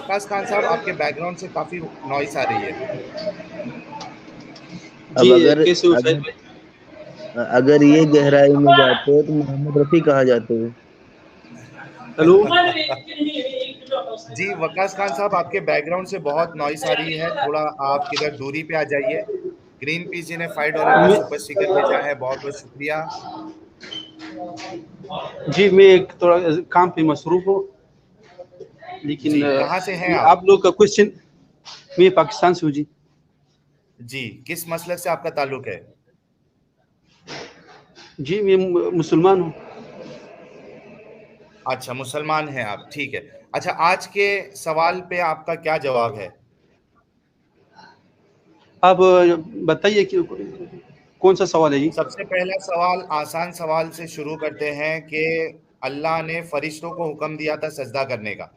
वकास खान साहब आपके बैकग्राउंड से काफी नॉइस आ रही है. अब अगर कैसे हो साहिल भाई? अगर ये गहराई में जाते हो तो मोहम्मद रफी कहाँ जाते हो? हेलो जी वकास खान साहब आपके बैकग्राउंड से बहुत नॉइस आ रही है, थोड़ा आप किधर दूरी पे आ जाइए. ग्रीन पीस जी ने $5 का सुपर स्टिकर भेजा है, बहुत बहुत शुक्रिया. जी मैं एक थोड़ा काम पे मसरूफ हूँ, लेकिन जी कहाँ से हैं आप लोग का क्वेश्चन, मैं पाकिस्तान से हूँ जी. जी किस मसलक से आपका ताल्लुक है? जी मैं मुसलमान हूँ. अच्छा मुसलमान हैं आप, ठीक है. अच्छा आज के सवाल पे आपका क्या जवाब है? आप बताइए कि कौन सा सवाल है ये? सबसे पहला सवाल आसान सवाल से शुरू करते हैं कि अल्लाह ने फरिश्तों को हुक्म दिया था सजदा करने का,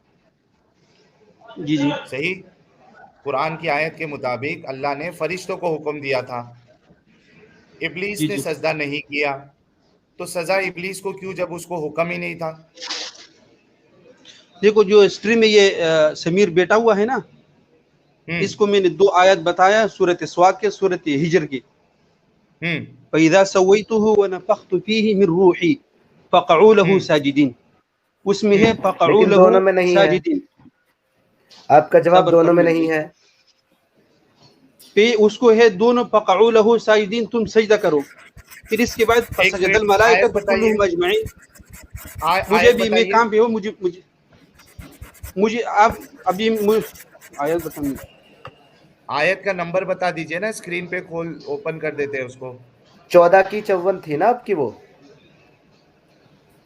जी जी सही? कुरान की आयत के मुताबिक अल्लाह ने फरिश्तों को हुक्म दिया था. इब्लीस जी ने जी सजदा नहीं किया, तो सजा इब्लीस को क्यों जब उसको हुक्म ही नहीं था? देखो, जो स्ट्रीम में ये समीर बैठा हुआ है ना, इसको मैंने 2 आयत बताया, सूरत स्वाद के, सूरत हिजर के. فإذا سويته ونفخت فيه من روحي فقعوا له ساجدين, उसमें है فقعوا लेकिन له दोनों में नहीं है. साजिदीन. आपका जवाब सब्र दोनों करो में मेरे नहीं भाई. है. पे उसको है दोनों फक़अू लहू साजिदीन, तुम सजदा करो. फिर इसके बाद एक फसजदल मिनट, मलाइका आयत बताइए. कुल्लुहुम अजमईन. मुझे आयत भी मैं बताइए. काम पे हूँ, मुझे आप अभी आयत बताइए. आयत का नंबर बता दीजिए ना, स्क्रीन पे खोल ओपन कर देते हैं उसको. 14 की 54 थी ना आपकी वो.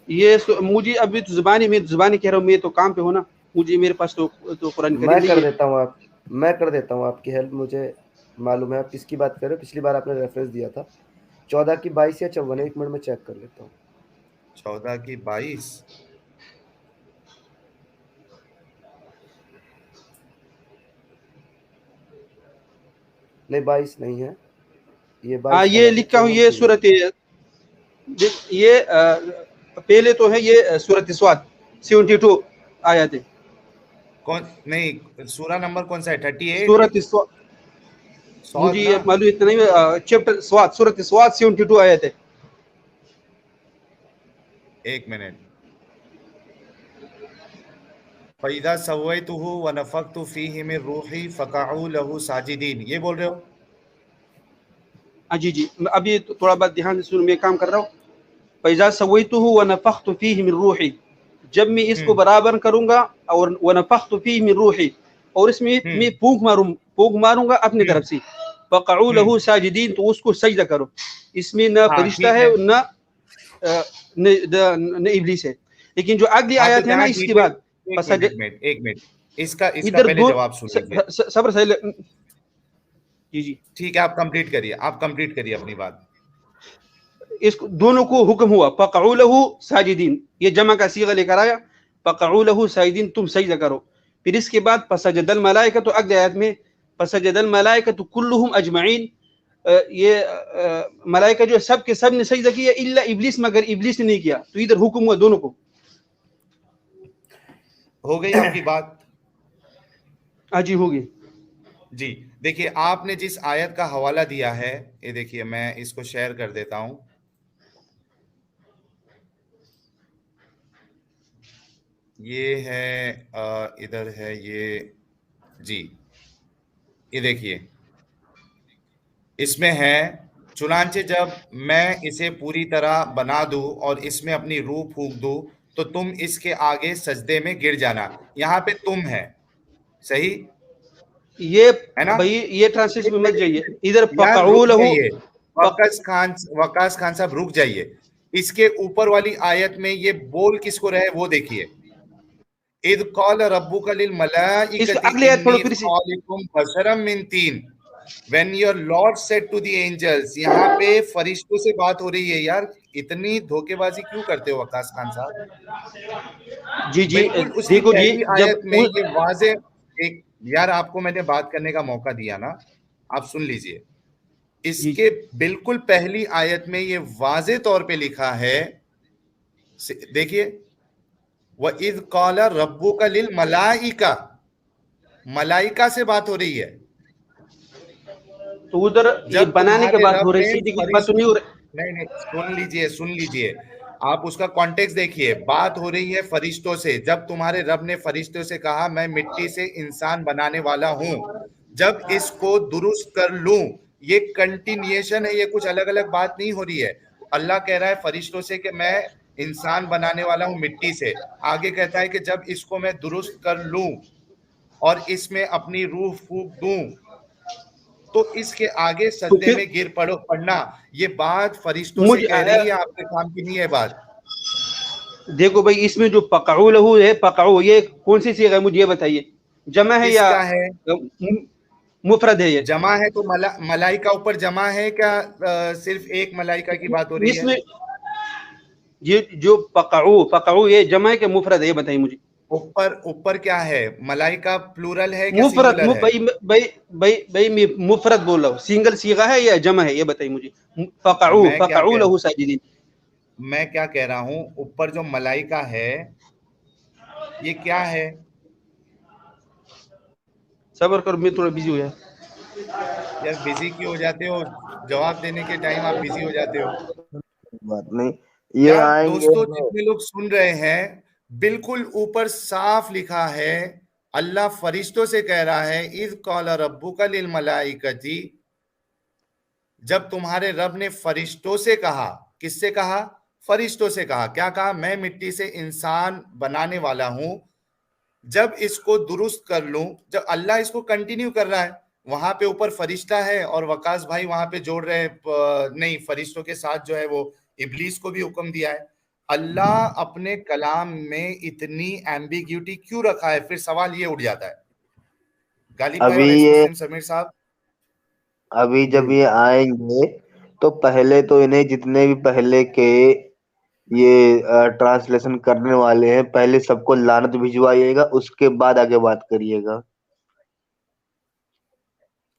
ये मुझे अभी तो जुबानी, मैं जुबानी कह रहा हूँ, मैं तो काम पे हूँ ना, मुझे मेरे पास तो कुरान करीम मैं नहीं कर है. देता हूँ आपकी हेल्प. मुझे मालूम है आप किसकी बात कर रहे हो. पिछली बार आपने रेफरेंस दिया था 14 की 22 या 54. एक मिनट में चेक कर लेता हूँ. 14 की 22. नहीं 22 नहीं है ये. 22 ये लिखा हूँ, ये सूरत, ये पहले तो है ये सूरत स्वाद 72 आयत है. कौन नहीं, सूरा नंबर कौन सा है? 38. सूरत स्वाद, मुझे ये मालूम इतना नहीं. चैप्टर स्वाद, सूरत स्वाद 72 आयत है. एक मिनट. फइज़ा सवैतुहु व नफ़ख्तु फ़ीहि मिन रूही फ़क़अू लहू साजिदीन, ये बोल रहे हो? जी जी, अभी थोड़ा बात ध्यान से सुनो, मैं काम कर रहा हूँ. फइज़ा सवैतुहु व नफ़ख्तु फ़ीहि मिन रूही, जब मैं इसको बराबर करूंगा, और व नफ़ख्तु फ़ीहि मिन रूही, और इसमें मैं फूंक मारूंगा अपनी तरफ से. फ़क़अू लहू साजिदीन, तो उसको सजदा करो. इसमें न फरिश्ता है, न इब्लीस है. लेकिन जो अगली आयत है ना, इसके बाद एक मिनट, इसका इधर पहले जवाब सुन लीजिए. सब्र सही. जी जी ठीक है, आप कंप्लीट करिए अपनी बात. इसको दोनों को हुक्म हुआ फ़क़अू लहू साजिदीन, ये जमा का सीगा लेकर आया. फ़क़अू लहू साजिदीन, तुम सजदा करो. फिर इसके बाद फसजदल मलाइका, तो अगली आयत में फसजदल मलाइका तो कुल्लुहुम अजमईन, ये मलाइका जो सब के सब ने सजदा किया इल्ला इब्लीस, मगर इब्लीस ने नहीं किया. तो इधर हुक्म हुआ दोनों को. हो गई आपकी बात? जी होगी. जी देखिए, आपने जिस आयत का हवाला दिया है, ये देखिए, मैं इसको शेयर कर देता हूं. ये है इधर है ये. जी ये देखिए, इसमें है, चुनांचे जब मैं इसे पूरी तरह बना दूं और इसमें अपनी रूह फूंक दूं, तो तुम इसके आगे सजदे में गिर जाना. यहाँ पे तुम है, सही ये है ना? भाई, ये ट्रांसलेशन में मत जाइए. इधर यार फ़क़अू रुक लहू. जाइए, वकास खान साहब रुक जाइए. इसके ऊपर वाली आयत में ये बोल किसको रहे वो देखिए. इद क़ाल रब्बुका लिल मलाइकति अगली आयत पढ़ो इन्नी फिर से. ख़ालिक़ुम बशरम मिन तीन When your Lord said to the angels, यहाँ पे फरिश्तों से बात हो रही है. यार इतनी धोखेबाजी क्यों करते हो वकास खान साहब? जी जी बिल्कुल उसकी देखो जी, पहली आयत में ये वाज़े. एक यार, आपको मैंने बात करने का मौका दिया ना, आप सुन लीजिए. इसके बिल्कुल पहली आयत में ये वाज़े तौर पे लिखा है, देखिए, व इज़ क़ाल रब्बुका लिल मलाइका, मलाइका से बात हो रही है। तो उधर ये जब बनाने के तुम्हारे बात रब हो रही ने सीधी की बात तो नहीं हो रही। नहीं, सुन लीजिए, आप उसका कॉन्टेक्स्ट देखिए। बात हो रही है फरिश्तों से। जब तुम्हारे रब ने फरिश्तों से कहा मैं मिट्टी से इंसान बनाने वाला हूं, जब इसको दुरुस्त कर लूं, ये कंटिन्यूएशन है, ये कुछ अलग अलग बात नहीं हो रही है। अल्लाह कह रहा है फरिश्तों से कि मैं इंसान बनाने वाला हूं मिट्टी से। आगे कहता है कि जब इसको मैं दुरुस्त कर लूं और इसमें अपनी रूह फूंक दूं, तो इसके आगे तो सजदे फिर में गिर पड़ना। ये बात फरिश्तों से मुझे कह रही है, आपके काम की नहीं है बात। देखो भाई, इसमें जो पकाऊ लहू है, पकाऊ, ये कौन सी सीगा है मुझे ये बताइए, जमा है या किसका है? मुफरद है? ये जमा है तो मलाइका ऊपर जमा है क्या? सिर्फ एक मलाइका की बात हो रही है? इसमें ये जो पकाऊ ये जमा है कि मुफरद है, ये बताइए मुझे। ऊपर क्या है? मलाइका प्लूरल है क्या मुफरद सिंगुलर है? भाई मुफरद बोल रहा हूँ, सिंगल सीगा है या जमा है, ये बताइए मुझे। पकाऊ लहू साजिदीन। मैं क्या कह रहा हूं, ऊपर जो मलाइका है ये क्या है? सबर करो, मैं थोड़ा बिजी हूँ यार। यार बिजी क्यों हो जाते हो? जवाब देने के टाइम आप बिजी हो जाते हो। बात नहीं, ये यार आएंगे। दोस्तों, जितने लोग सुन रहे हैं, बिल्कुल ऊपर साफ लिखा है, अल्लाह फरिश्तों से कह रहा है इज़ क़ाल रब्बुका लिल मलाइकती, जब तुम्हारे रब ने फरिश्तों से कहा। किससे कहा? फरिश्तों से कहा। क्या कहा? मैं मिट्टी से इंसान बनाने वाला हूं, जब इसको दुरुस्त कर लूं। जब अल्लाह इसको कंटिन्यू कर रहा है, वहां पे ऊपर फरिश्ता है और वकास भाई वहां पे जोड़ रहे हैं, नहीं, फरिश्तों के साथ जो है वो इब्लीस को भी हुक्म दिया है। अल्लाह अपने कलाम में इतनी एम्बिग्यूटी क्यों रखा है? फिर सवाल ये उठ जाता है। गालिब भाई और एक्स मुस्लिम समीर साहब, अभी जब ये आएंगे तो पहले तो इन्हें जितने भी पहले के ये ट्रांसलेशन करने वाले हैं, पहले सबको लानत भिजवाइएगा, उसके बाद आगे बात करिएगा।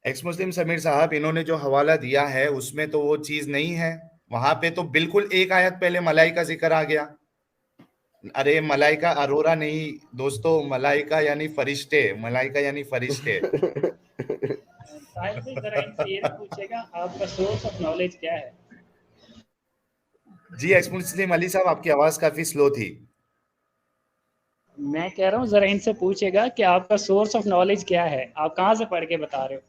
एक्स मुस्लिम समीर साहब, इन्होंने जो हवाला दिया है उसमें तो वो चीज नहीं है। वहां पे तो बिल्कुल एक आयत पहले मलाई का जिक्र आ गया। अरे मलाइका अरोरा नहीं दोस्तों, मलाइका यानी फरिश्ते, मलाइका यानी फरिश्ते। साहिल भाई जरा इनसे ये पूछेगा आपका सोर्स ऑफ नॉलेज क्या है? जी एक्स मुस्लिम अली साहब, आपकी आवाज काफी स्लो थी। मैं कह रहा हूँ जरा इनसे पूछेगा कि आपका सोर्स ऑफ नॉलेज क्या है, आप कहाँ से पढ़ के बता रहे हो?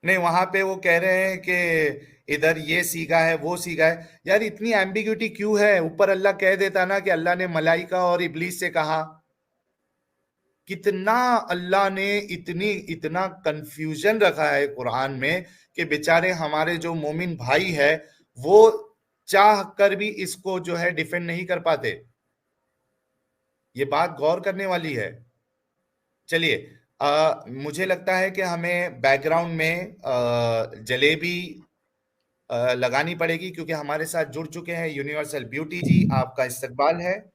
नहीं, वहां पे वो कह रहे हैं कि इधर ये सीखा है वो सीखा है। यार इतनी एम्बिग्यूटी क्यों है? ऊपर अल्लाह कह देता ना कि अल्लाह ने मलाइका और इब्लीस से कहा। कितना अल्लाह ने इतना कंफ्यूजन रखा है कुरान में कि बेचारे हमारे जो मोमिन भाई है वो चाह कर भी इसको जो है डिफेंड नहीं कर पाते। ये बात गौर करने वाली है। चलिए, मुझे लगता है कि हमें बैकग्राउंड में जलेबी लगानी पड़ेगी, क्योंकि हमारे साथ जुड़ चुके हैं यूनिवर्सल ब्यूटी जी। आपका इस्तकबाल है।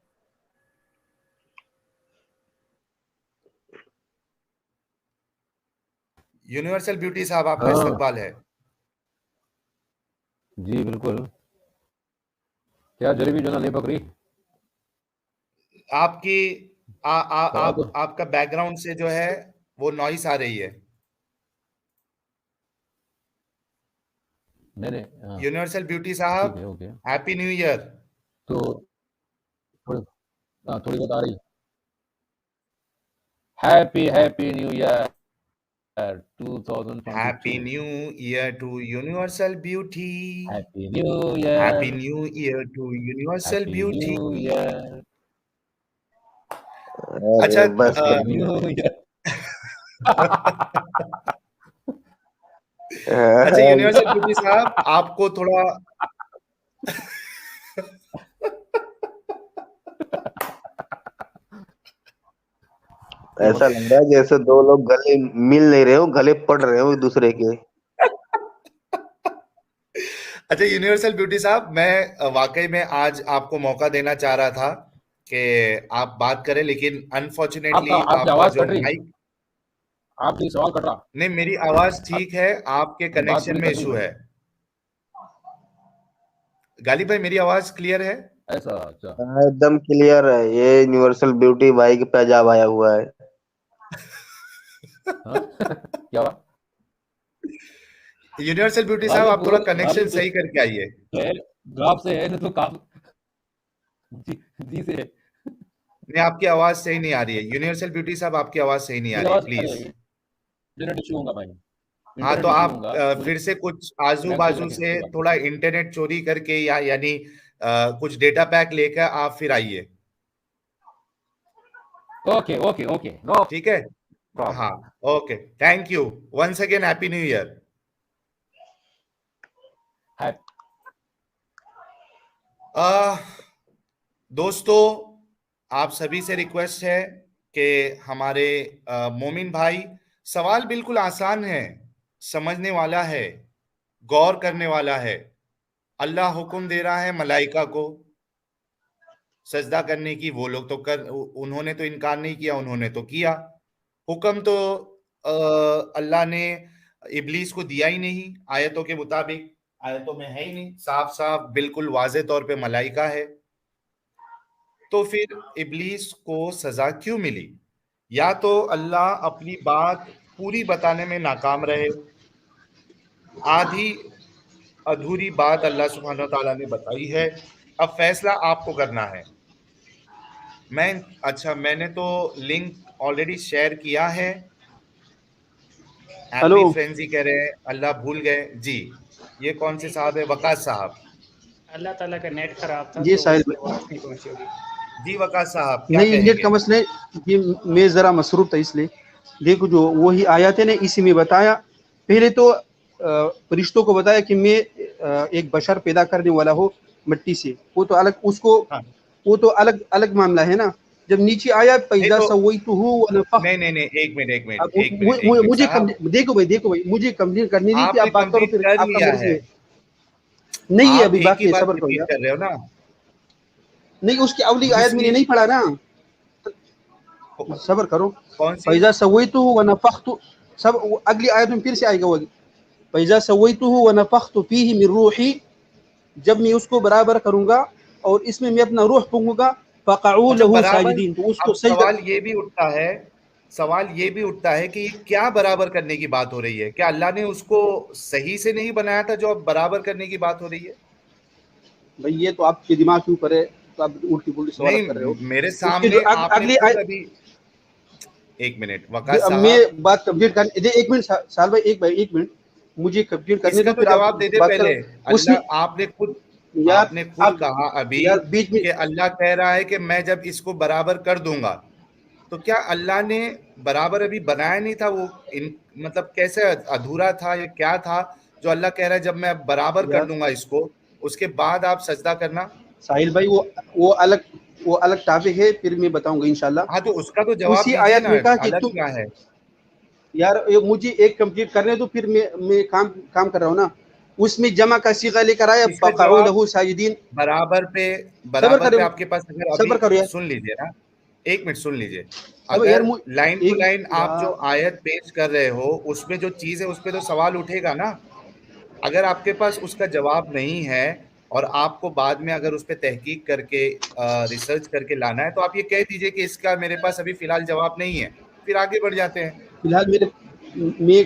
यूनिवर्सल ब्यूटी साहब, आपका इस्तकबाल है। जी बिल्कुल। क्या जलेबी जो ना नहीं पकड़ी आपकी आपका बैकग्राउंड से जो है वो नॉइस आ रही है। नहीं यूनिवर्सल ब्यूटी साहब, ओके। Happy new year. तो थोड़ी बहुत आ रही। Happy new year 2022। Happy new year to universal beauty. Happy new year. Happy new year to universal beauty. अच्छा, बस न्यू ईयर। अच्छा यूनिवर्सल ब्यूटी साहब, आपको थोड़ा ऐसा लग रहा है जैसे दो लोग गले मिल नहीं रहे हो, गले पड़ रहे हो एक दूसरे के। अच्छा यूनिवर्सल ब्यूटी साहब, मैं वाकई में आज आपको मौका देना चाह रहा था कि आप बात करें, लेकिन अनफॉर्चुनेटली आपकी आपका आवाज जो कट रही। माइक, आपकी सवाल कट रहा। नहीं मेरी आवाज ठीक है, आपके बात कनेक्शन पूरी में करनी इशू है। है। गालिब भाई, मेरी आवाज क्लियर है? ऐसा अच्छा। एकदम क्लियर है। ये यूनिवर्सल ब्यूटी भाई के पैजाब आया हुआ है। हाँ? क्या हुआ? यूनिवर्सल ब्यूटी साहब, आप थोड़ा कनेक्शन गालिब सही करके आइए। है, गाप से है तो काम जी से है। नहीं, आपकी आवाज सही नहीं आ रही है। यूनिवर्सल ब्यूटी साहब, आपकी आवाज सही नहीं आ मेरी रही है, आवाज आ प्लीज। जाएगी। इंटरनेट इशू होगा भाई, हाँ, तो इंटरनेट इशू आप होगा। फिर से कुछ आजू मैसेज बाजू रखें से उसके बाद। थोड़ा इंटरनेट चोरी करके या यानी कुछ डेटा पैक लेकर आप फिर आइए, ओके ओके ओके, नो ठीक है? प्रॉब्लम। हाँ, okay, thank you once again, happy new year. दोस्तों, आप सभी से रिक्वेस्ट है कि हमारे मोमिन भाई, सवाल बिल्कुल आसान है, समझने वाला है, गौर करने वाला है। अल्लाह हुक्म दे रहा है मलाइका को सजदा करने की, वो लोग तो उन्होंने तो इनकार नहीं किया, उन्होंने तो किया। हुक्म तो अल्लाह ने इब्लीस को दिया ही नहीं आयतों के मुताबिक, आयतों में है ही नहीं, साफ साफ बिल्कुल वाज़े तौर पे मलाइका है। तो फिर इब्लीस को सजा क्यों मिली? या तो अल्लाह अपनी बात पूरी बताने में नाकाम रहे, आधी अधूरी बात अल्लाह सुब्हानहू व तआला ने बताई है, अब फैसला आपको करना है। मैंने तो लिंक ऑलरेडी शेयर किया है। हेलो एपी फ्रेंजी कह रहे हैं अल्लाह भूल गए जी। ये कौन से साहब है? वकास साहब। अल्लाह ताला का नेट खराब था जी तो साहिल उसको आवाज नहीं पहुंची होगी। जी वकास साहब, क्या नहीं, नेट का कहेंगे? मसला है, ये मैं ज़रा मसरूफ था इसलिए। देखो जो वही आयत है ना, इसी में बताया। पहले तो फरिश्तों को बताया कि मैं एक बशर पैदा करने वाला हूँ मिट्टी से, वो तो अलग, उसको हाँ, वो तो अलग अलग मामला है ना। जब नीचे आया नहीं पैदा तो सवैतुहु व नफख्तु, नहीं नहीं नहीं, एक मिनट एक अब मिनट एक मिनट एक मिनट मुझे साहब, देखो भाई मुझे कंप्लीट करने दी, फिर आपने आप बात करो, कंप्लीट फिर कर आपका लिया मेरे है, से नहीं है, आप अभी एक ही बाकी है, बात सब्र करो रिपीट यार। कर रहे हो ना। नहीं, उसकी अगली आयत मैंने दूसरी नहीं पढ़ा ना, सब्र करो। कौन सी? फैजा सवैतुहु व नफख्तु, सब वो अगली आयत में फिर से आएगा वो। फैजा सवैतुहु व नफख्तु फीहि मिन रूही, जब मैं उसको बराबर करूंगा और इसमें मैं अपना रूह फूंकूंगा, फक़अू अच्छा, लहू बराबर। साजिदीन, तो उसको अब सजदा। सवाल ये भी उठता है कि ये क्या बराबर करने की बात हो रही है? क्या अल्लाह ने उसको सही से नहीं बनाया था जो अब बराबर करने की बात हो रही है? भाई ये तो आपके दिमाग के ऊपर है, तो आप उल्टी पुल्टी सवाल कर रहे हो। नहीं, मेरे उसके जो सामने आपने अगली खुद अभी, एक मिनट वकास मैं साहब, बात कंप्लीट करने दे, एक मिनट साल भाई, एक मिनट मुझे कंप्लीट करने इसका दो, तो फिर आप जवाब दे दे बात पहले। करो। उसमें अल्लाह, यार आपने खुद आप कहा अभी यार बीच में, कि अल्लाह कह रहा है कि मैं जब इसको बराबर कर दूंगा, तो क्या अल्लाह ने बराबर अभी बनाया नहीं था? वो मतलब कैसे अधूरा था या क्या था जो अल्लाह कह रहा है जब मैं बराबर कर यार दूंगा इसको, उसके बाद आप सजदा करना? साहिल भाई, वो अलग वो अलग टॉपिक है, फिर मैं बताऊंगा इंशाल्लाह। हाँ, तो उसका तो जवाब उसी दीजिए आयत ना, में कहा कि अलग तुम, क्या है? यार ये मुझे एक कंप्लीट करने दो, फिर मैं काम कर रहा हूँ ना। उसमें जमा का सीगा लेकर आया, इसका फक़अू जवाब लहू साजिदीन। बराबर पे, सब्र बराबर पे करो, आपके पास अगर अभी, सब्र करो यार, सुन लीजिए ना, एक मिनट सुन लीजिए। सब्र यार अगर लाइन टू एक लाइन आप जो यार, आयत पेश कर रहे हो उसमें जो चीज है उस पे तो सवाल उठेगा ना। अगर आपके पास उसका जवाब नहीं है और आपको बाद में अगर उस पे तहकीक करके रिसर्च करके लाना है, तो आप ये कह दीजिए कि इसका मेरे पास अभी फिलहाल जवाब नहीं है, फिर आगे बढ़ जाते हैं। फिलहाल मैं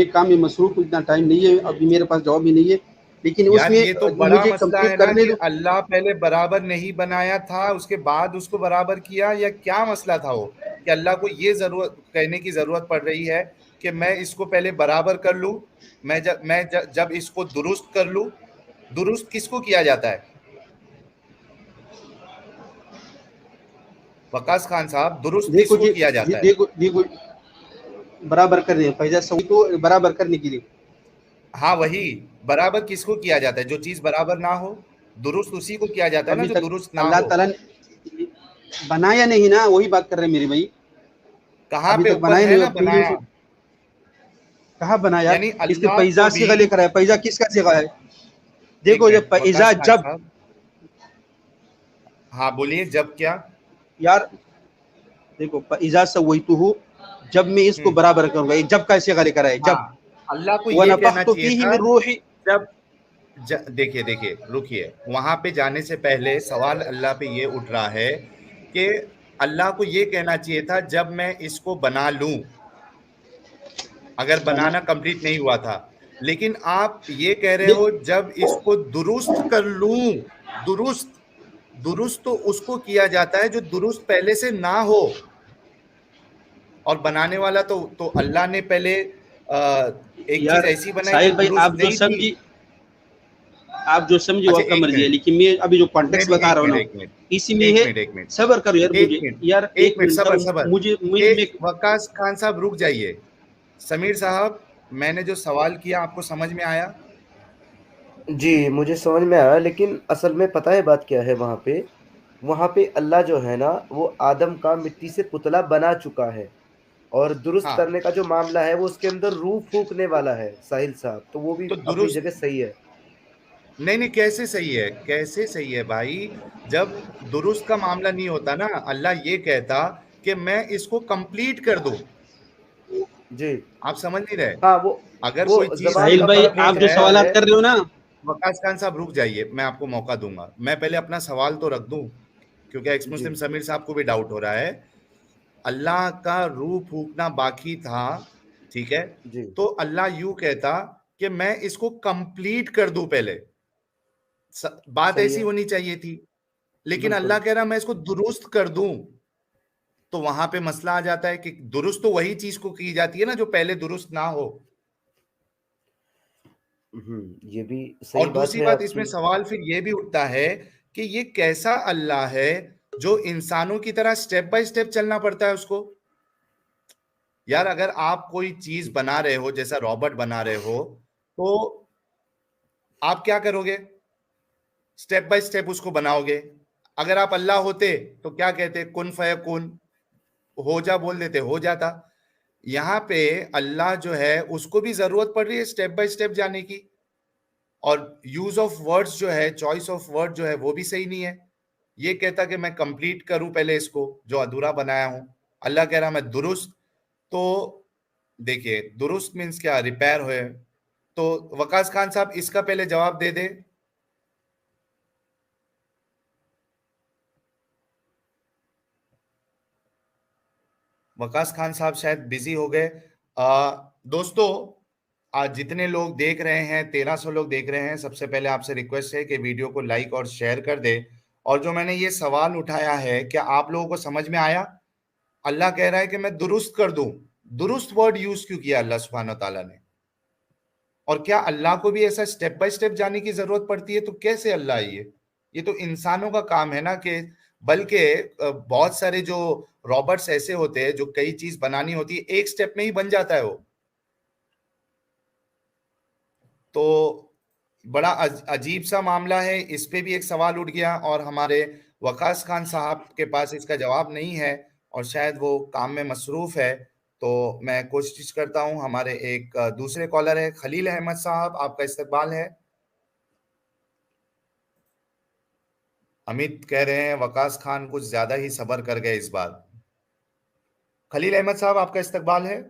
काम में मसरूफ हूँ, इतना टाइम नहीं है अभी मेरे पास, जवाब भी नहीं है, लेकिन यार, ये तो उसमें बड़ा मुझे मसला कंप्लीट है ना करने कि दो। अल्लाह पहले बराबर नहीं बनाया था, उसके बाद उसको बराबर किया, या क्या मसला था वो कि अल्लाह को ये जरूरत कहने की जरूरत पड़ रही है कि मैं इसको पहले बराबर कर लूं, जब इसको दुरुस्त कर लूं। दुरुस्त किसको किया जाता है वकास खान साहब? दुरुस्त देखो किसको जी, किया जाता है? देखो बराबर करने, फैजा सही तो बराबर करने के लिए। हाँ, वही बराबर किसको किया जाता है? जो चीज बराबर ना हो, दुरुस्त उसी को किया जाता है ना अभी जो तक दुरुस्त ना अल्लाह हो। ताला ने बनाया नहीं ना, वही बात कर रहे हैं मेरे भाई। कहाँ अभी पे तक ऊपर बनाया है नहीं, ना अब तुम बनाया? कहाँ बनाया? यानी इसने अल्लाह पैजा को भी, सीगा लेकर आया, पैजा किसका सीगा है? एक देखो जब मिनट पैजा, वकास खान जब साहब, हाँ बोलिए, जब क्या? यार देखो पैजा सवैतुहु, जब मैं इसको हम्म, बराबर करूंगा, ये जब का सीगा लेकर आया, जब हाँ, अल्लाह को व ये कहना नफख्तु चाहिए फीहि था मिन रूही। जब देखिए देखिए, रुकिए, वहां पे जाने से पहले सवाल अल्लाह पे ये उठ रहा है कि अल्लाह को ये कहना चाहिए था जब मैं इसको बना लूं, اگر بنانا کمپلیٹ نہیں ہوا تھا. لیکن آپ یہ کہہ رہے ہو جب اس کو درست کر لوں, درست تو اس کو کیا جاتا ہے جو درست پہلے سے نہ ہو, اور بنانے والا تو اللہ نے پہلے ایک چیز یار ایسی بنائی ساحل جو بھائی درست نہیں تھی. آپ جو سمجھے وہ اچھا آپ کا ایک مرضی ہے, منٹ, لیکن میں ابھی جو کانٹیکس نہیں بتا رہا ہوں نا ایک منٹ, اسی میں ایک ہے. منٹ, ایک منٹ, صبر کرو یار, ایک مجھے منٹ, یار ایک ایک منٹ, منٹ صبر کرو, صبر. مجھے وقاص خان صاحب رک جائیے. سمیر صاحب, میں نے جو سوال کیا آپ کو سمجھ میں آیا؟ جی مجھے سمجھ میں آیا, لیکن اصل میں پتہ ہے بات کیا ہے. وہاں پہ اللہ جو ہے نا وہ آدم کا مٹی سے پتلا بنا چکا ہے, اور درست ہاں کرنے کا جو معاملہ ہے وہ اس کے اندر روح پھونکنے والا ہے ساحل صاحب, تو وہ بھی تو اپنی درست, جگہ صحیح ہے. نہیں کیسے صحیح ہے, کیسے صحیح ہے بھائی؟ جب درست کا معاملہ نہیں ہوتا نا, اللہ یہ کہتا کہ میں اس کو کمپلیٹ کر دوں. جی آپ سمجھ نہیں رہے. ہاں, اگر وہ کوئی چیز زبان ساحل کا بھائی فرق ہو آپ جو سکتا ہے, سوالات ہے. کر رہے ہو نا, وقاص خان صاحب رک جائیے, میں آپ کو موقع دوں گا. میں پہلے اپنا سوال تو رکھ دوں, کیونکہ ایکس جی مسلم سمیر صاحب کو بھی ڈاؤٹ ہو رہا ہے. اللہ کا روح پھونکنا باقی تھا, ٹھیک ہے, جی تو اللہ یوں کہتا کہ میں اس کو کمپلیٹ کر دوں پہلے. بات صحیح ایسی ہے, ہونی چاہیے تھی, لیکن بالکل. اللہ کہہ رہا میں اس کو درست کر دوں. تو وہاں پہ مسئلہ آ جاتا ہے کہ درست تو وہی چیز کو کی جاتی ہے نا جو پہلے درست نہ ہو. یہ بھی اور صحیح بات دوسری ہے بات آپ اس میں کی. سوال پھر یہ بھی اٹھتا ہے کہ یہ کیسا اللہ ہے جو انسانوں کی طرح سٹیپ بائی سٹیپ چلنا پڑتا ہے اس کو. یار اگر آپ کوئی چیز بنا رہے ہو, جیسا رابرٹ بنا رہے ہو, تو آپ کیا کرو گے؟ سٹیپ بائی سٹیپ اس کو بناؤ گے. اگر آپ اللہ ہوتے تو کیا کہتے؟ کن فیکون, ہو جا بول دیتے, ہو جاتا. یہاں پہ اللہ جو ہے اس کو بھی ضرورت پڑ رہی ہے سٹیپ بائی سٹیپ جانے کی, اور یوز آف ورڈز جو ہے, چوائس آف ورڈ جو ہے وہ بھی صحیح نہیں ہے. یہ کہتا کہ میں کمپلیٹ کروں پہلے اس کو جو ادھورا بنایا ہوں. اللہ کہہ رہا میں درست. تو دیکھیے درست مینس کیا, ریپیئر ہوئے. تو وقاص خان صاحب اس کا پہلے جواب دے دے. وقاص خان صاحب شاید بزی ہو گئے. دوستو آج جتنے لوگ دیکھ رہے ہیں, 1300 لوگ دیکھ رہے ہیں, سب سے پہلے آپ سے ریکویسٹ ہے کہ ویڈیو کو لائک اور شیئر کر دے. اور جو میں نے یہ سوال اٹھایا ہے, کیا آپ لوگوں کو سمجھ میں آیا؟ اللہ کہہ رہا ہے کہ میں درست کر دوں. درست ورڈ یوز کیوں کیا اللہ سبحانہ وتعالیٰ نے؟ اور کیا اللہ کو بھی ایسا سٹیپ بائی سٹیپ جانے کی ضرورت پڑتی ہے؟ تو کیسے اللہ یہ تو انسانوں کا کام ہے نا. کہ بلکہ بہت سارے جو رابرٹس ایسے ہوتے ہیں جو کئی چیز بنانی ہوتی ہے, ایک سٹیپ میں ہی بن جاتا ہے وہ. تو بڑا عجیب سا معاملہ ہے. اس پہ بھی ایک سوال اٹھ گیا, اور ہمارے وقاص خان صاحب کے پاس اس کا جواب نہیں ہے, اور شاید وہ کام میں مصروف ہے. تو میں کوشش کرتا ہوں. ہمارے ایک دوسرے کالر ہے خلیل احمد صاحب, آپ کا استقبال ہے. امیت کہہ رہے ہیں وقاص خان کچھ زیادہ ہی صبر کر گئے اس بار. خلیل احمد صاحب آپ کا استقبال ہے.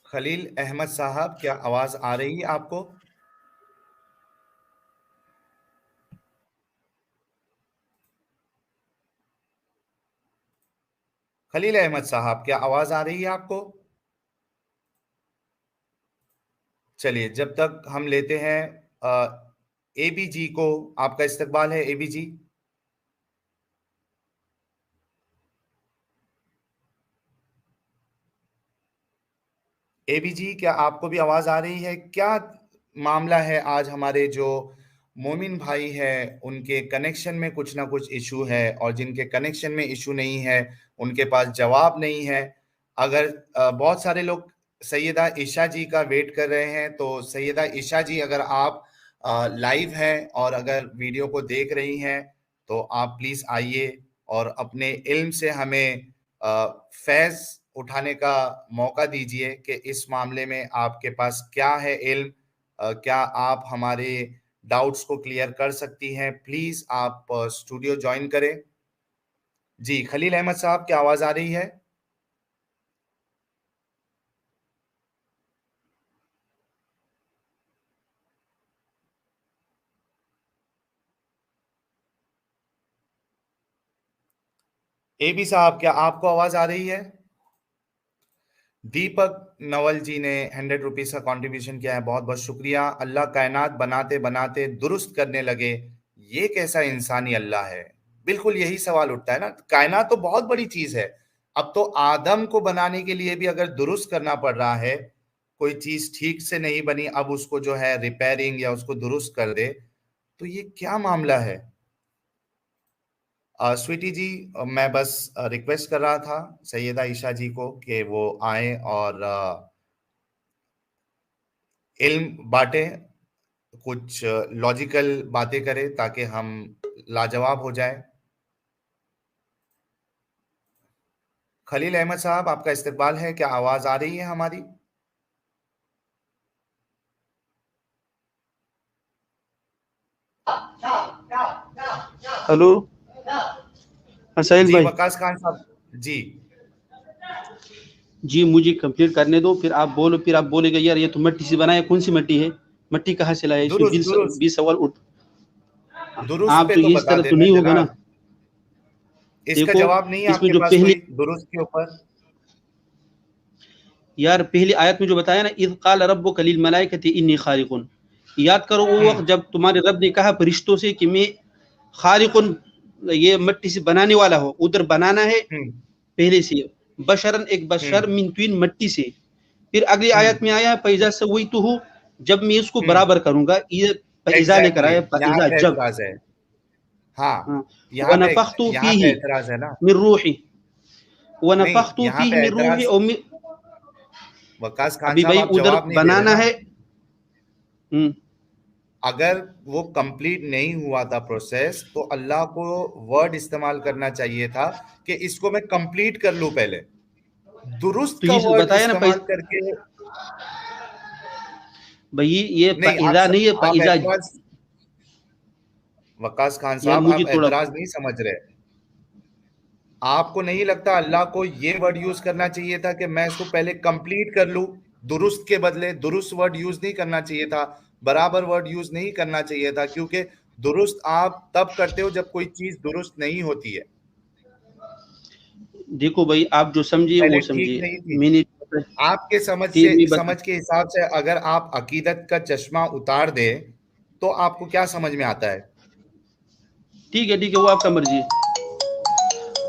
خلیل احمد صاحب کیا آواز آ رہی ہے آپ کو؟ خلیل احمد صاحب کیا آواز آ رہی ہے آپ کو؟ چلیے جب تک ہم لیتے ہیں اے بی جی کو. آپ کا استقبال ہے اے بی جی. اے بی جی کیا آپ کو بھی آواز آ رہی ہے؟ کیا معاملہ ہے آج ہمارے جو مومن بھائی ہے ان کے کنیکشن میں کچھ نہ کچھ ایشو ہے, اور جن کے کنیکشن میں ایشو نہیں ہے ان کے پاس جواب نہیں ہے. اگر بہت سارے لوگ سیدہ عائشہ جی کا ویٹ کر رہے ہیں, تو سیدہ عائشہ جی اگر آپ لائیو ہیں اور اگر ویڈیو کو دیکھ رہی ہیں تو آپ پلیز آئیے اور اپنے علم سے ہمیں فیض اٹھانے کا موقع دیجئے کہ اس معاملے میں آپ کے پاس کیا ہے علم. کیا آپ ہمارے ڈاؤٹس کو کلیئر کر سکتی ہیں؟ پلیز آپ اسٹوڈیو جوائن کریں. جی خلیل احمد صاحب کیا آواز آ رہی ہے؟ اے بی صاحب کیا آپ کو آواز آ رہی ہے؟ دیپک نول جی نے 100 روپیز کا کنٹریبیوشن کیا ہے، بہت بہت شکریہ. اللہ کائنات بناتے بناتے درست کرنے لگے، یہ کیسا انسانی اللہ ہے؟ بالکل یہی سوال اٹھتا ہے نا. کائنات تو بہت بڑی چیز ہے، اب تو آدم کو بنانے کے لیے بھی اگر درست کرنا پڑ رہا ہے، کوئی چیز ٹھیک سے نہیں بنی اب اس کو جو ہے ریپیئرنگ یا اس کو درست کر دے، تو یہ کیا معاملہ ہے؟ سویٹی جی میں بس ریکویسٹ کر رہا تھا سیدہ عائشہ جی کو کہ وہ آئیں اور علم بانٹیں، کچھ لاجیکل باتیں کریں تاکہ ہم لاجواب ہو جائیں. خلیل احمد صاحب آپ کا استقبال ہے، کیا آواز آ رہی ہے ہماری؟ ہلو سہیل جی بھائی. وقاص خان صاحب جی جی مجھے کمپلیٹ کرنے دو، پھر آپ بولو. پھر آپ بولے گا یار یہ تو مٹی سے بنا ہے، کون سی مٹی ہے، مٹی کہاں سے لایا؟ اس میں درست 20 سوال اٹھ. درست آپ پہ تو تو اس بتا طرح تو دینا نہیں ہوگا نا. جناب. اس کا دیکھو جواب نہیں ہے اس آپ میں کے جو پاس پہلی کوئی درست کے اوپر؟ یار پہلی آیت میں جو بتایا نا اذ قال ربک للملائکۃ انی خالق، یاد کرو وہ وقت جب تمہارے رب نے کہا فرشتوں سے کہ میں خالق، یہ مٹی سے بنانے والا ہو. ادھر بنانا ہے پہلے سے بشرن، ایک بشر من طین، مٹی سے. پھر اگلی آیت میں آیا فاذا سویتہ، جب میں اس کو برابر کروں گا. یہ فاذا لے کر ایگزیکٹلی آیا، یہاں فاذا پہ جب. اعتراض ہے. ہاں ونفخت یہاں پہ فیہ اعتراض ہے نا. من روحی، نہیں ونفخت یہاں فیہ پہ من روحی. اعتراض، اور وقاص خان ابھی صاحب بھائی آپ ادھر جواب نہیں دے بنانا رہے. ہے. اگر وہ کمپلیٹ نہیں ہوا تھا پروسیس تو اللہ کو ورڈ استعمال کرنا چاہیے تھا کہ اس کو میں کمپلیٹ کر لوں پہلے. درست تو کا یہ ورڈ بتایا نا استعمال کر کے بھائی یہ نہیں. فاذا نہیں ہے، آپ فاذا. اعتراض، وقاص خان یار صاحب مجھے آپ تھوڑا اعتراض نہیں سمجھ رہے. آپ کو نہیں لگتا اللہ کو یہ ورڈ یوز کرنا چاہیے تھا کہ میں اس کو پہلے کمپلیٹ کر لوں؟ درست کے بدلے درست ورڈ یوز نہیں کرنا چاہیے تھا، برابر ورڈ یوز نہیں کرنا چاہیے تھا، کیونکہ درست آپ تب کرتے ہو جب کوئی چیز درست نہیں ہوتی ہے. دیکھو بھائی آپ جو سمجھے پہلے وہ ٹھیک سمجھے. نہیں تھی. میں نے آپ کے سمجھ کے حساب سے اگر آپ عقیدت کا چشمہ اتار دے تو آپ کو کیا سمجھ میں آتا ہے؟ ٹھیک ہے وہ آپ کا مرضی ہے.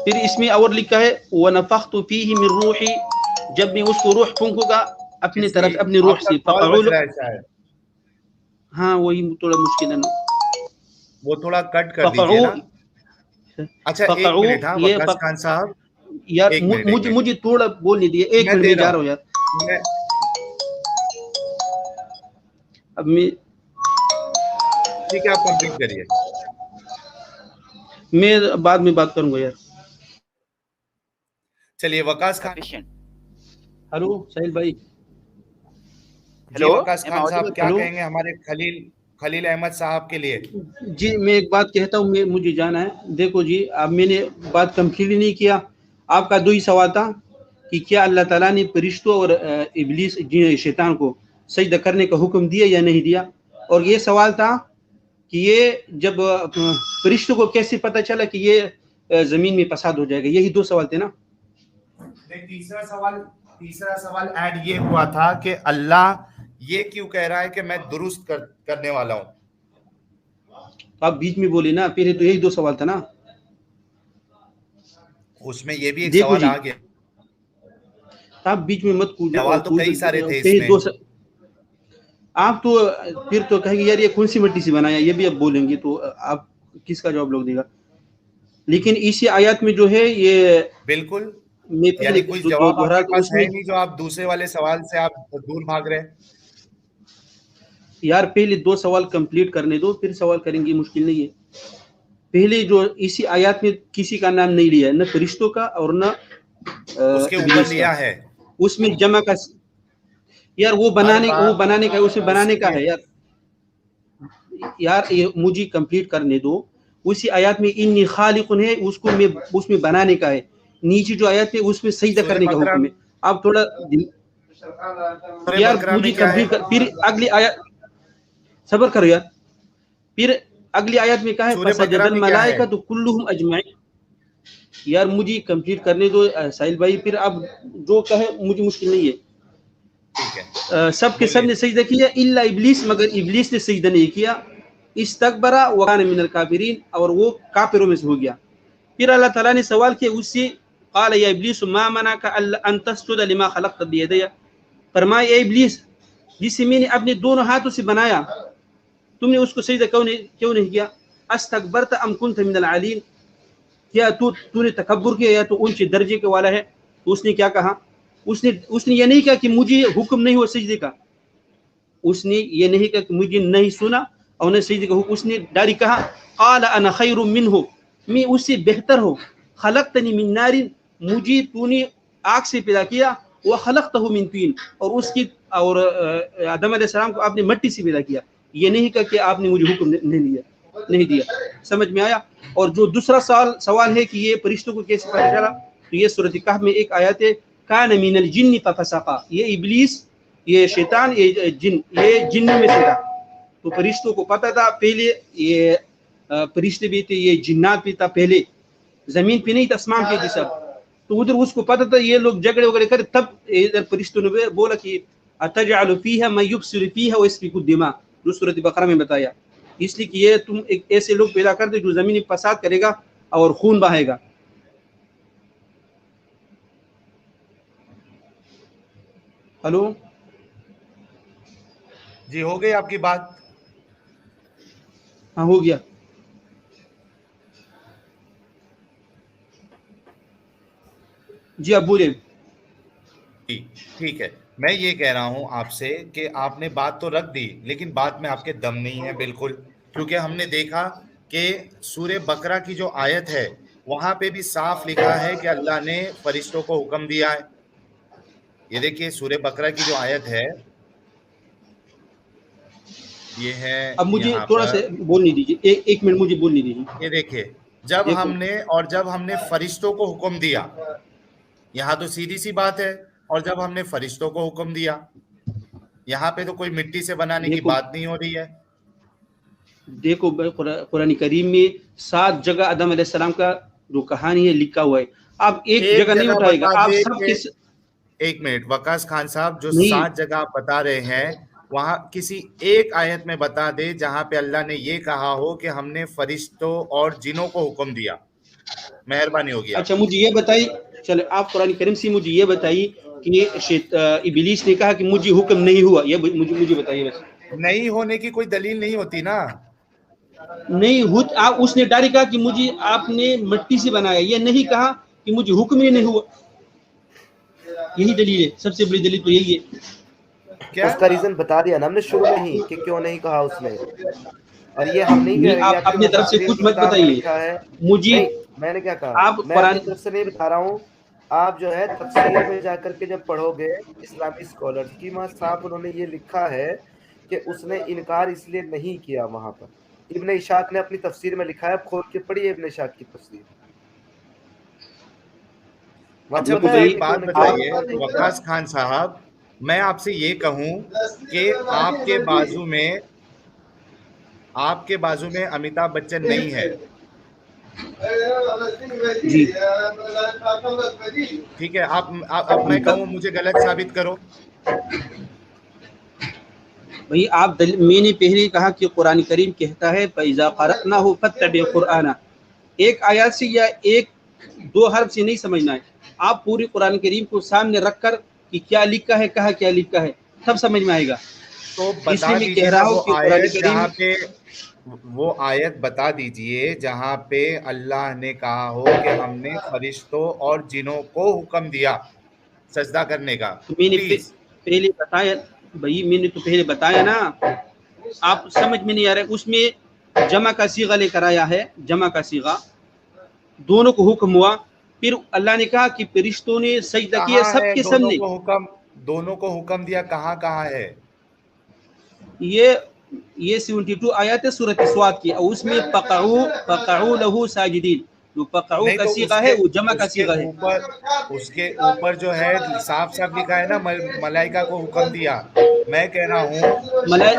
پھر اس میں اور لکھا ہے وَنَفَخْتُ فِيهِ مِن رُوحِي، جب میں اس کو روح پھونکوں گا اپنی کس کی؟ طرف، اپنی روح آپ کا سے. کال فَقَعُوا بج رہا لَهُ، ہے شاید، ہاں وہی تھوڑا مشکل ہے نا. وہ تھوڑا کٹ کر دیجئے نا. فَقَعُوا، اچھا ایک فَقَعُوا منٹ. ہاں یہ وقاص خان صاحب یار ایک منٹ مجھے تھوڑا بولنے دیے. ایک میں منٹ دے میں رہا جا رہا ہوں یار. میں اب میں ٹھیک ہے آپ کمپلیٹ کریے. بعد میں بات کروں گا یار. چلیے وقاص خان. ہلو سہیل بھائی. جی وقاص خان صاحب کیا ہلو کہیں گے ہمارے خلیل احمد صاحب کے لیے؟ جی میں ایک بات کہتا ہوں، مجھے جانا ہے. دیکھو جی اب میں نے بات کمپلیٹ نہیں کیا. آپ کا دو ہی سوال تھا کہ کیا اللہ تعالیٰ نے فرشتوں اور ابلیس شیطان کو سجدہ کرنے کا حکم دیا یا نہیں دیا. اور یہ سوال تھا کہ یہ جب فرشتوں کو کیسے پتہ چلا کہ یہ زمین میں فساد ہو جائے گا. یہی دو سوال تھے نا. تیسرا سوال ایڈ یہ ہوا تھا کہ اللہ یہ کیوں کہہ رہا ہے کہ میں درست کرنے والا ہوں. آپ بیچ میں بولے نا، پہلے تو یہی دو سوال تھا نا. اس میں یہ بھی ایک دیکھو سوال جی آ گیا. آپ بیچ میں مت سوال تو کئی سارے تھے اس پہلے میں. آپ تو پھر تو کہیں گے یار یہ کون سی مٹی سے بنایا، یہ بھی اب بولیں گے تو آپ کس کا جواب لوگ دے گا. لیکن اسی آیات میں جو ہے یہ بالکل، میں پہلے یعنی کوئی جواب آپ دوہرا کے پاس اس ہے میں نہیں جو آپ دوسرے والے سوال سے آپ دور بھاگ رہے. یار پہلے دو سوال کمپلیٹ کرنے دو پھر سوال کریں گے، مشکل نہیں ہے. پہلے جو اسی آیات میں کسی کا نام نہیں لیا ہے، نہ فرشتوں کا اور نہ اس کے اوپر ابلیس کا. لیا ہے اس میں جمع کا یار وہ ہر بنانے بات کا اسے اس بنانے کا لیے. ہے یار یہ مجھے کمپلیٹ کرنے دو. اسی آیات میں انی خالق ہے، اس میں بنانے کا ہے. نیچے جو آیات ہے اس میں سجدہ سورہ کرنے کا بقرہ حکم ہے. آپ تھوڑا یار میں مجھے کیا ہے؟ کمپلیٹ پھر اگلی آیات صبر کرو یار. پھر اگلی آیت میں کہا ہے سورہ فسجد بقرہ میں کیا ہے؟ الملائکۃ کلھم اجمعین. यार मुझे कंप्लीट करने दो साहिल भाई, फिर अब जो कहे मुझे मुश्किल नहीं है। ठीक है, सब के सब ने सजदा किया इल्ला इब्लीस, मगर इब्लीस ने सजदा नहीं किया। इस्तकबरा व कान मिनल काफिरीन, और वो काफिरों में से हो गया। फिर अल्लाह ताला ने सवाल किया उससे, क़ाल या इब्लीस मा मनाका अन तस्जुदा लिमा खलक़त बियदैया, फरमाया ए इब्लीस, जिसे मैंने अपने दोनों हाथों से बनाया, तुमने उसको सजदा क्यों नहीं किया? अस्तकबरत अम कुन्त मिनल आलीन, क्या तूने तकब्बुर किया या तो ऊंचे दर्जे के वाला है? तो उसने क्या कहा? उसने ये नहीं कहा कि मुझे हुक्म नहीं हुआ सजदे का, उसने ये नहीं कहा कि मुझे नहीं सुना और नहीं सजदे का हुक्म, उसने डायरेक्ट कहा क़ाल अना खैरुम मिन्हु, मैं उससे बेहतर हूँ। खलक़तनी मिन नारिन, मुझे तूने आग से पैदा किया, व खलक़तहु मिन तीन, और आदम अलैहिस्सलाम को आपने मिट्टी से पैदा किया। ये नहीं कहा कि आपने मुझे हुक्म नहीं दिया। समझ में आया? और जो दूसरा सवाल है कि ये फरिश्तों को कैसे पता चला, तो ये सूरत कहफ में एक आयत है, कान मिनल जिन्नि फफसका, ये इब्लीस, ये शैतान, ये जिन्नों में से था। तो फरिश्तों को पता था पहले, ये फरिश्ते भी थे, ये जिन्नात भी था पहले, जमीन पे नहीं था, आसमान पे थे सब। तो उधर उसको पता था ये लोग झगड़े वगैरह करे, तब इधर फरिश्तों ने बोला कि अतजअलु फीहा मन युफ्सिदु फीहा व यस्फिकु दिमा, जो सूरत बकरा में बताया। इसलिए कि ये तुम एक ऐसे लोग पैदा कर दे जो जमीन में फसाद करेगा और खून बहाएगा। हेलो जी, हो गई आपकी बात? हाँ, हो गया। जी आप बोले। ठीक है, मैं ये कह रहा हूं आपसे कि आपने बात तो रख दी, लेकिन बात में आपके दम नहीं है बिल्कुल, क्योंकि हमने देखा कि सूरे बकरा की जो आयत है वहां पे भी साफ लिखा है कि अल्लाह ने फरिश्तों को हुक्म दिया है। ये देखिए सूरे बकरा की जो आयत है, ये है, अब मुझे यहाँ थोड़ा पर सा बोलने दीजिए, एक मिनट मुझे बोलने दीजिए। ये देखिए, जब हमने फरिश्तों को हुक्म दिया, यहाँ तो सीधी सी बात है, और जब हमने फरिश्तों को हुक्म दिया, यहाँ पे तो कोई मिट्टी से बनाने की बात नहीं हो रही है। देखो कुरान करीम में 7 जगह आदम अलैहिस्सलाम का जो कहानी है लिखा हुआ है। आप एक जगह नहीं उठाएगा, आप सब एक मिनट वकास खान साहब, जो 7 जगह आप बता रहे हैं, वहां किसी एक आयत में बता दे जहां पे अल्लाह ने ये कहा हो कि हमने फरिश्तों और जिनों को हुक्म दिया, मेहरबानी होगी। अच्छा मुझे ये बताइए, चलो आप कुरान करीम से मुझे ये बताइए कि इब्लीस ने कहा कि मुझे हुक्म नहीं हुआ, ये मुझे बताइए। बस नहीं होने की कोई दलील नहीं होती ना। नहीं आप उसने डायरेक्ट कहा कि मुझे आपने मिट्टी से बनाया, ये नहीं कहा कि मुझे हुक्म ही नहीं हुआ। यही दलील है, सबसे बड़ी दलील तो यही है। क्या? उसका रीजन बता दिया ना हमने शुरू में ही कि क्यों नहीं कहा उसने, और ये हम नहीं कह रहे। आप अपनी तरफ से कुछ मत बताइए मुझे। मैंने क्या कहा, मैं अपनी तरफ से नहीं बता रहा हूँ। आप जो है तफसीर में जाकर के जब पढ़ोगे इस्लामी स्कॉलर्स की, वहाँ साफ उन्होंने ये लिखा है कि उसने इनकार इसलिए नहीं किया। वहां पर इब्न इशाक ने अपनी तफसीर में लिखा है, खोल के पढ़िए इब्न इशाक की तफसीर। अच्छा मुझे एक बात बताइए वकास खान साहब, मैं आपसे ये कहूं कि आपके बाजू में अमिताभ बच्चन नहीं है, ठीक है? अब मैं कहूं मुझे गलत साबित करो। भाई मैंने पहले कहा कि कुरान करीम कहता है फइज़ा क़रअनाहु फत्तबि क़ुरआना, एक आयत से या एक दो हर्फ से नहीं समझना है। आप पूरी कुरान करीम को सामने रखकर कि क्या लिखा है, कहा क्या लिखा है, तब समझ में आएगा। तो बता दीजिए वो आयत बता दीजिए जहाँ पे अल्लाह ने कहा हो कि हमने फरिश्तों और जिनों को हुक्म दिया सजदा करने का। तो मैंने पहले बताया भाई, मैंने तो पहले बताया ना, आप समझ में नहीं आ रहा है। उसमें जमा का सीगा लेकर आया है, जमा का सीगा, दोनों को हुक्म हुआ, फिर अल्लाह ने कहा कि फरिश्तों ने सजदा किया सबके सामने। दोनों को हुक्म दिया कहाँ है? ये 72 आयत है सूरत स्वाद की, और उसमें फ़क़अू लहू साजिदीन, जो फ़क़अू का सीगा है वो जमा का सीगा है। उसके ऊपर जो है साफ साफ लिखा है ना, मलाइका को हुक्म दिया। मैं कह रहा हूँ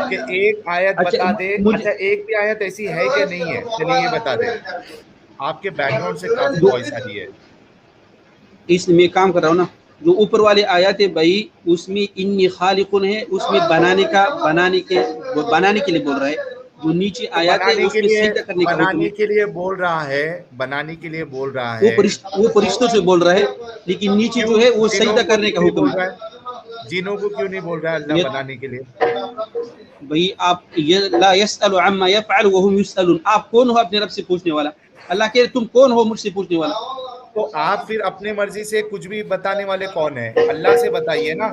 कि एक आयत बता दे। अच्छा एक भी आयत ऐसी है कि नहीं है? चलिए ये बता दे। آپ کے بیک گراؤنڈ سے کافی وائس آ رہی ہے. اس میں کام کر رہا ہوں نا. جو اوپر والے آیات ہے بھائی اس میں انی خالقن ہے, اس میں بنانے کے لیے بول رہا ہے. جو نیچے آیات ہے اس میں سجدہ کرنے کا حکم بنانے ہے. کے لیے بول رہا ہے, بنانے کے لیے بول رہا وہ ہے. فرشتوں سے بول رہا ہے, لیکن نیچے جو ہے وہ سجدہ کرنے کا حکم ہے. جنوں کو کیوں نہیں بول رہا ہے اللہ بنانے کے لیے؟ بھائی آپ لا يسأل عما يفعل وهم يسألون, آپ کون ہو اپنے رب سے پوچھنے والا؟ اللہ کہے تم کون ہو مجھ سے پوچھنے والا؟ تو آپ پھر اپنے مرضی سے کچھ بھی بتانے والے کون ہیں؟ اللہ سے بتائیے نا.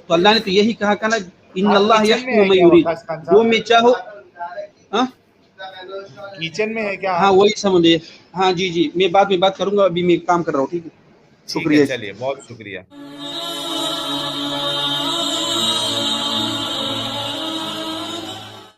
تو اللہ نے تو یہی کہا کہ نا ان اللہ کچن میں یحکم ہے من کیا یرید, وقاص خان جو صاحب؟ میں چاہو. کچن میں ہے کیا ہاں آپ؟ وہی سمجھے. ہاں جی میں بعد میں بات کروں گا, ابھی میں کام کر رہا ہوں. ٹھیک ہے, ٹھیک ہے, شکریہ. چلیے, بہت شکریہ.